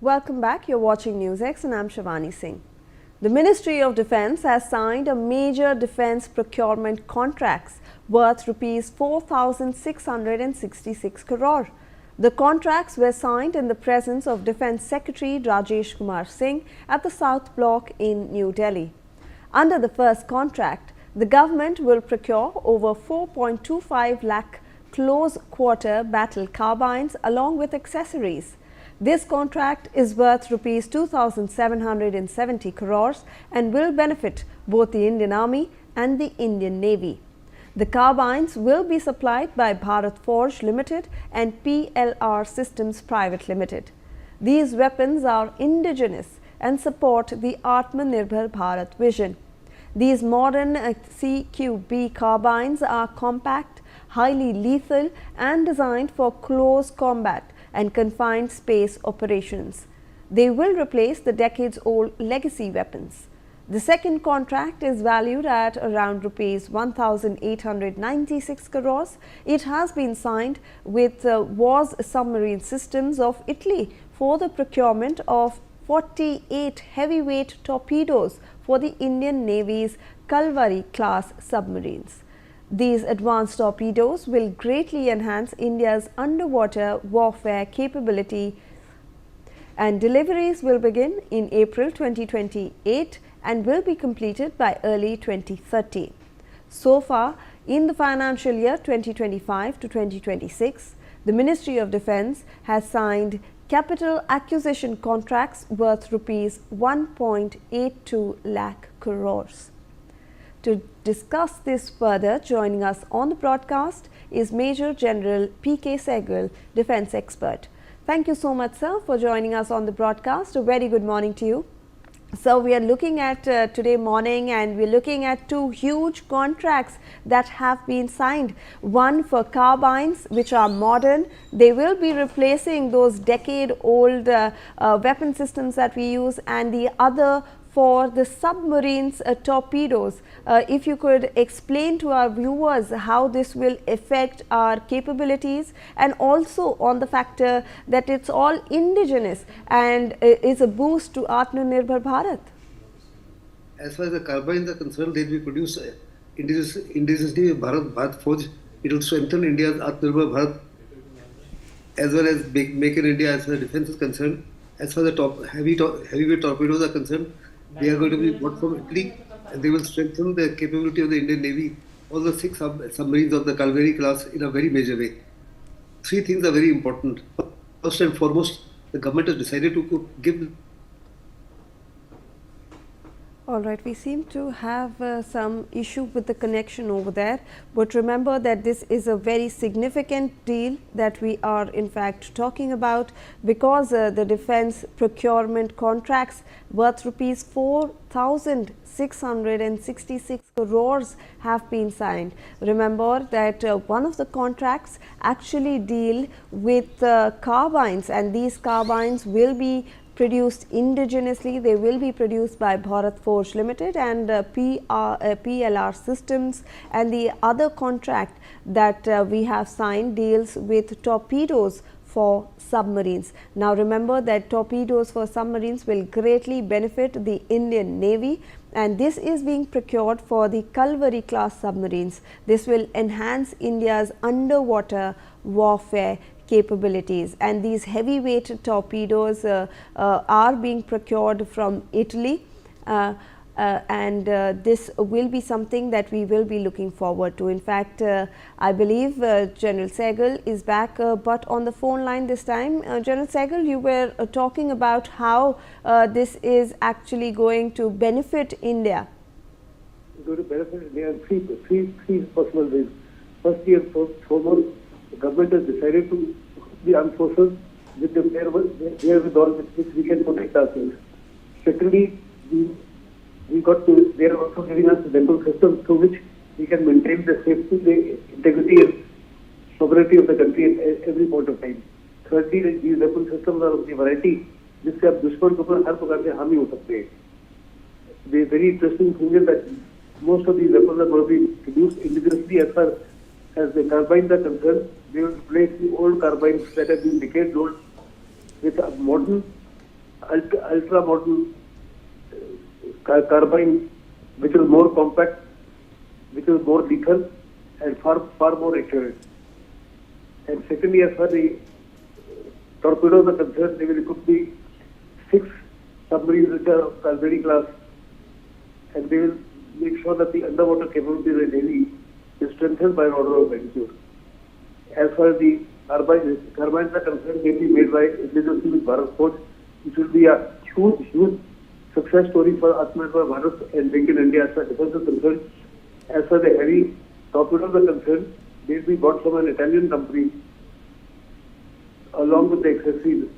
Welcome back. You're watching NewsX and I'm Shivani Singh. The Ministry of Defence has signed a major defence procurement contracts worth Rs 4,666 crore. The contracts were signed in the presence of Defence Secretary Rajesh Kumar Singh at the South Block in New Delhi. Under the first contract, the government will procure over 4.25 lakh close quarter battle carbines along with accessories. This contract is worth Rs 2,770 crores and will benefit both the Indian Army and the Indian Navy. The carbines will be supplied by Bharat Forge Limited and PLR Systems Private Limited. These weapons are indigenous and support the Aatmanirbhar Bharat vision. These modern CQB carbines are compact, highly lethal and designed for close combat and confined space operations. They will replace the decades-old legacy weapons. The second contract is valued at around Rs 1,896 crores. It has been signed with WAS Submarine Systems of Italy for the procurement of 48 heavyweight torpedoes for the Indian Navy's Kalvari-class submarines. These advanced torpedoes will greatly enhance India's underwater warfare capability, and deliveries will begin in April 2028 and will be completed by early 2030. So far, in the financial year 2025 to 2026, the Ministry of Defence has signed capital acquisition contracts worth Rs 1.82 lakh crores. To discuss this further, joining us on the broadcast is Major General P.K. Sehgal, Defence expert. Thank you so much, sir, for joining us on the broadcast. A very good morning to you. So, we are looking at today morning and we are looking at two huge contracts that have been signed. One for carbines, which are modern. They will be replacing those decade-old weapon systems that we use, and the other for the submarines torpedoes. If you could explain to our viewers how this will affect our capabilities, and also on the factor that it's all indigenous and is a boost to Aatmanirbhar Bharat. As far as the carbines are concerned, they will be produced indigenously with Bharat Forge. It will strengthen India's Aatmanirbhar Bharat as well as make in India as far as defense is concerned. As far as the heavyweight torpedoes are concerned, they are going to be bought from Italy and they will strengthen the capability of the Indian Navy, all the 6 submarines of the Kalvari-class in a very major way. 3 things are very important. First and foremost, the government has decided to give. All right, we seem to have some issue with the connection over there, but remember that this is a very significant deal that we are in fact talking about, because the defence procurement contracts worth Rs 4,666 crores have been signed. Remember that one of the contracts actually deal with carbines, and these carbines will be produced indigenously. They will be produced by Bharat Forge Limited and PLR Systems, and the other contract that we have signed deals with torpedoes for submarines. Now remember that torpedoes for submarines will greatly benefit the Indian Navy, and this is being procured for the Kalvari-class submarines. This will enhance India's underwater warfare capabilities, and these heavyweight torpedoes are being procured from Italy, and this will be something that we will be looking forward to. In fact, I believe General Sehgal is back, but on the phone line this time. General Sehgal, you were talking about how this is actually going to benefit India. It's going to benefit India in three possible ways. Firstly and foremost, the government has decided to the armed forces with the wherewithal with which we can protect ourselves. Secondly, they are also giving us weapon systems through which we can maintain the safety, the integrity and sovereignty of the country at every point of time. Thirdly, these weapon systems are of the variety जिससे आप दुश्मन के ऊपर हर प्रकार से हावी हो सकते हैं. The very interesting thing is that most of these weapons are going to be produced indigenously. As far as the carbines are concerned, they will replace the old carbines that have been decades old with modern ultra model carbine, which is more compact, which is more lethal, and far more accurate. And secondly, as far as the torpedoes are concerned, they will equip the 6 submarines which are of Kalvari-class, and they will make sure that the underwater capability of the Navy is strengthened by an order of magnitude. As far as the carbines are concerned, they will be made by Indigenous with Bharat Forge, which will be a huge success story for Aatmanirbhar Bharat and Make in India as far as defense is concerned. As far as the heavy torpedoes are concerned, they will be bought from an Italian company along with the accessories,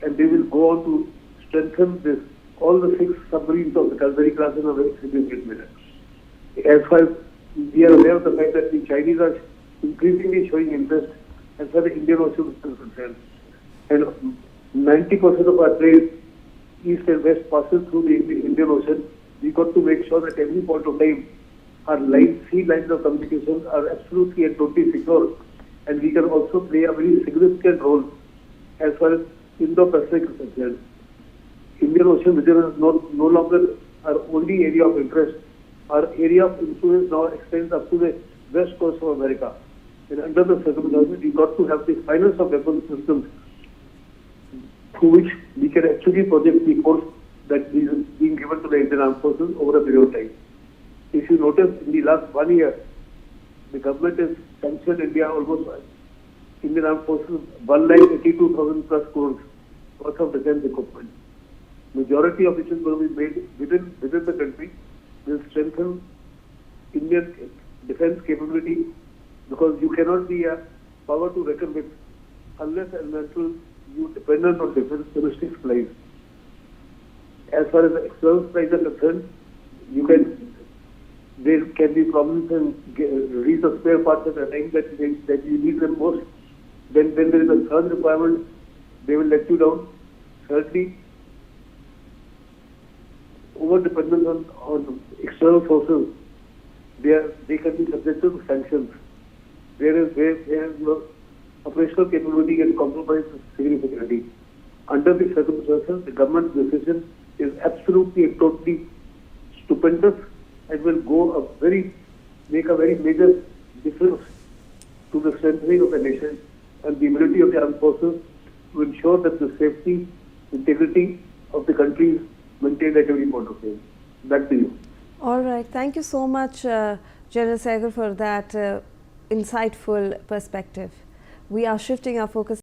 and they will go on to strengthen all the 6 submarines of the Kalvari-class in a very significant manner. As far as we are aware of the fact that the Chinese are increasingly showing interest as far as the Indian Ocean is concerned, and 90% of our trade east and west passes through the Indian Ocean. We got to make sure that every point of time our sea lines of communication are absolutely and totally secure, and we can also play a very significant role as far as Indo-Pacific is concerned. Indian Ocean region is no longer our only area of interest. Our area of influence now extends up to the west coast of America. And under the circumstances, we got to have the finest of weapon systems through which we can actually project the force that is being given to the Indian Armed Forces over a period of time. If you notice, in the last 1 year, the government has sanctioned India almost Indian Armed Forces 1,82,000 plus crores worth of defense equipment. Majority of which is going to be made within the country, will strengthen Indian defense capability, because you cannot be a power to reckon with unless and until you dependent on domestic supplies. As far as the external supplies are concerned, there can be problems in reach of spare parts at a time that you need them most. Then there is a third requirement, they will let you down. Thirdly, over-dependence on external sources, they can be subjected to sanctions. Where operational capability gets compromised significantly. Under these circumstances, the government's decision is absolutely and totally stupendous and will make a very major difference to the strengthening of the nation and the ability of the armed forces to ensure that the safety, integrity of the country is maintained at every point of time. Back to you. All right. Thank you so much, General Sehgal, for that insightful perspective. We are shifting our focus